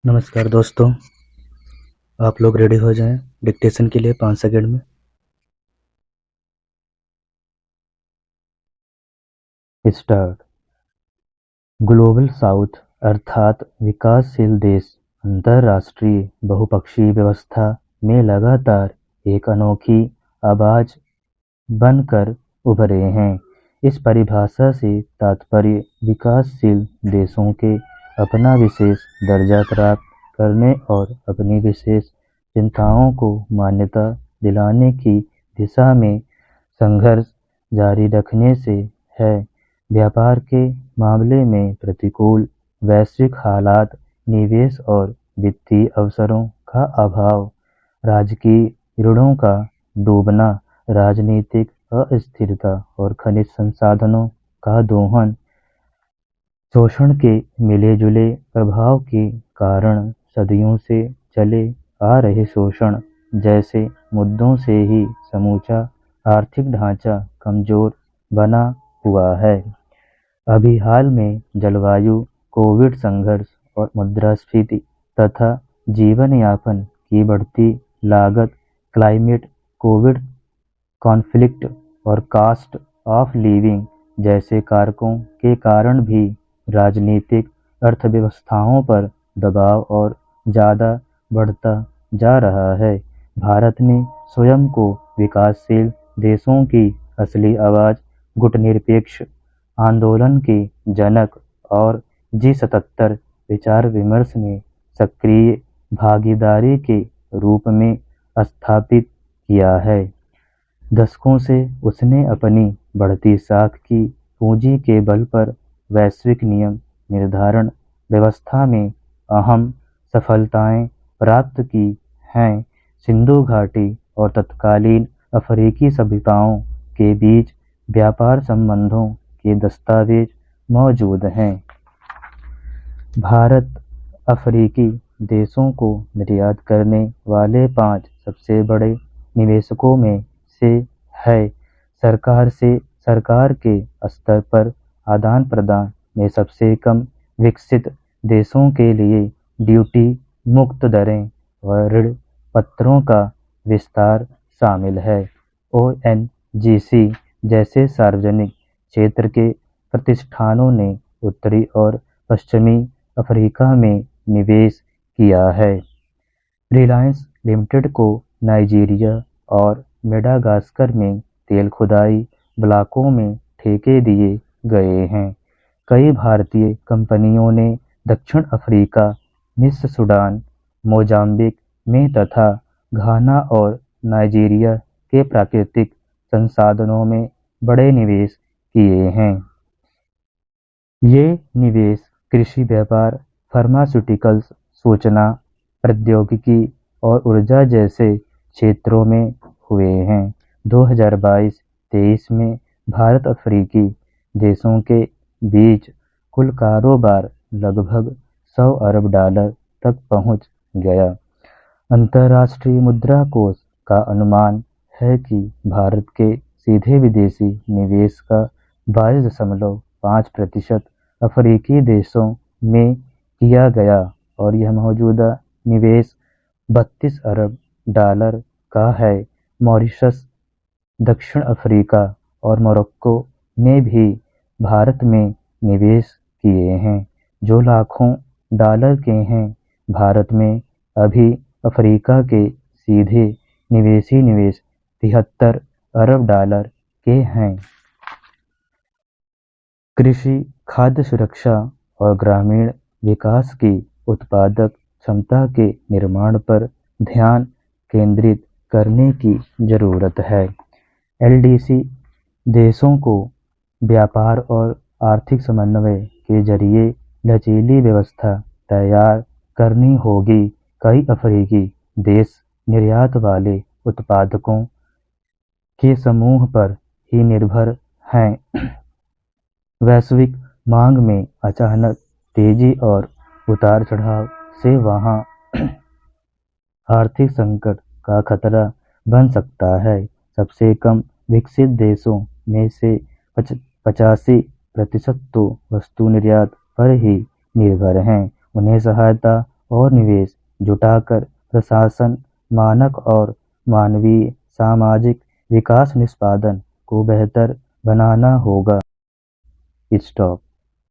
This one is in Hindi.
नमस्कार दोस्तों, आप लोग रेडी हो जाएं डिक्टेशन के लिए 5 सेकंड में। स्टार्ट। ग्लोबल साउथ अर्थात विकासशील देश अंतर्राष्ट्रीय बहुपक्षीय व्यवस्था में लगातार एक अनोखी आवाज बनकर उभरे हैं। इस परिभाषा से तात्पर्य विकासशील देशों के अपना विशेष दर्जा प्राप्त करने और अपनी विशेष चिंताओं को मान्यता दिलाने की दिशा में संघर्ष जारी रखने से है। व्यापार के मामले में प्रतिकूल वैश्विक हालात, निवेश और वित्तीय अवसरों का अभाव, राजकीय ऋणों का डूबना, राजनीतिक अस्थिरता और खनिज संसाधनों का दोहन, शोषण के मिले-जुले प्रभाव के कारण सदियों से चले आ रहे शोषण जैसे मुद्दों से ही समूचा आर्थिक ढांचा कमजोर बना हुआ है। अभी हाल में जलवायु, कोविड संघर्ष और मुद्रास्फीति तथा जीवन यापन की बढ़ती लागत, क्लाइमेट, कोविड कॉन्फ्लिक्ट और कास्ट ऑफ लिविंग जैसे कारकों के कारण भी राजनीतिक अर्थव्यवस्थाओं पर दबाव और ज़्यादा बढ़ता जा रहा है। भारत ने स्वयं को विकासशील देशों की असली आवाज़, गुटनिरपेक्ष आंदोलन के जनक और G77 विचार विमर्श में सक्रिय भागीदारी के रूप में स्थापित किया है। दशकों से उसने अपनी बढ़ती साख की पूंजी के बल पर वैश्विक नियम निर्धारण व्यवस्था में अहम सफलताएं प्राप्त की हैं। सिंधु घाटी और तत्कालीन अफ्रीकी सभ्यताओं के बीच व्यापार संबंधों के दस्तावेज मौजूद हैं। भारत अफ्रीकी देशों को निर्यात करने वाले 5 सबसे बड़े निवेशकों में से है। सरकार से सरकार के स्तर पर आदान प्रदान में सबसे कम विकसित देशों के लिए ड्यूटी मुक्त दरें व ऋण पत्रों का विस्तार शामिल है। ONGC जैसे सार्वजनिक क्षेत्र के प्रतिष्ठानों ने उत्तरी और पश्चिमी अफ्रीका में निवेश किया है। रिलायंस लिमिटेड को नाइजीरिया और मेडागास्कर में तेल खुदाई ब्लॉकों में ठेके दिए गए हैं। कई भारतीय कंपनियों ने दक्षिण अफ्रीका, मिस्र, सूडान, मोजाम्बिक में तथा घाना और नाइजीरिया के प्राकृतिक संसाधनों में बड़े निवेश किए हैं। ये निवेश कृषि, व्यापार, फार्मास्यूटिकल्स, सूचना प्रौद्योगिकी और ऊर्जा जैसे क्षेत्रों में हुए हैं। 2022-23 में भारत अफ्रीकी देशों के बीच कुल कारोबार लगभग $100 अरब तक पहुंच गया। अंतर्राष्ट्रीय मुद्रा कोष का अनुमान है कि भारत के सीधे विदेशी निवेश का 22.5% अफ्रीकी देशों में किया गया और यह मौजूदा निवेश $32 अरब का है। मॉरिशस, दक्षिण अफ्रीका और मोरक्को ने भी भारत में निवेश किए हैं, जो लाखों डॉलर के हैं। भारत में अभी अफ्रीका के सीधे निवेशी निवेश $73 अरब के हैं। कृषि, खाद्य सुरक्षा और ग्रामीण विकास की उत्पादक क्षमता के निर्माण पर ध्यान केंद्रित करने की जरूरत है। LDC देशों को व्यापार और आर्थिक समन्वय के जरिए लचीली व्यवस्था तैयार करनी होगी। कई अफ्रीकी देश निर्यात वाले उत्पादकों के समूह पर ही निर्भर हैं। वैश्विक मांग में अचानक तेजी और उतार चढ़ाव से वहां आर्थिक संकट का खतरा बन सकता है। सबसे कम विकसित देशों में से 85% तो वस्तु निर्यात पर ही निर्भर हैं। उन्हें सहायता और निवेश जुटाकर प्रशासन, मानक और मानवीय सामाजिक विकास निष्पादन को बेहतर बनाना होगा। स्टॉप।